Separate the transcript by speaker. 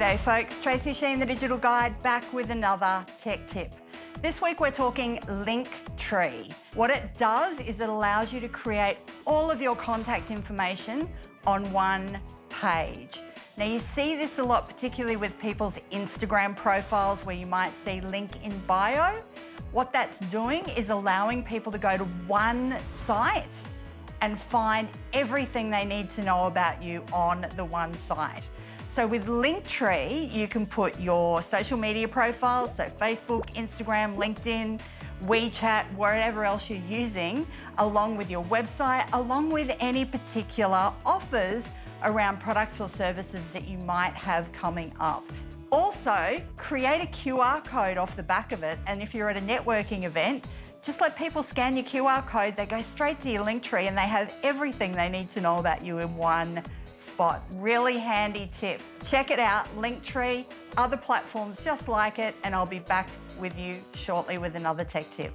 Speaker 1: G'day folks, Tracy Sheen, the Digital Guide, back with another tech tip. This week we're talking Linktree. What it does is it allows you to create all of your contact information on one page. Now you see this a lot, particularly with people's Instagram profiles where you might see link in bio. What that's doing is allowing people to go to one site and find everything they need to know about you on the one site. So with Linktree, you can put your social media profiles, so Facebook, Instagram, LinkedIn, WeChat, wherever else you're using, along with your website, along with any particular offers around products or services that you might have coming up. Also, create a QR code off the back of it, and if you're at a networking event, just let people scan your QR code, they go straight to your Linktree and they have everything they need to know about you in one spot. Really handy tip. Check it out, Linktree, other platforms just like it, and I'll be back with you shortly with another tech tip.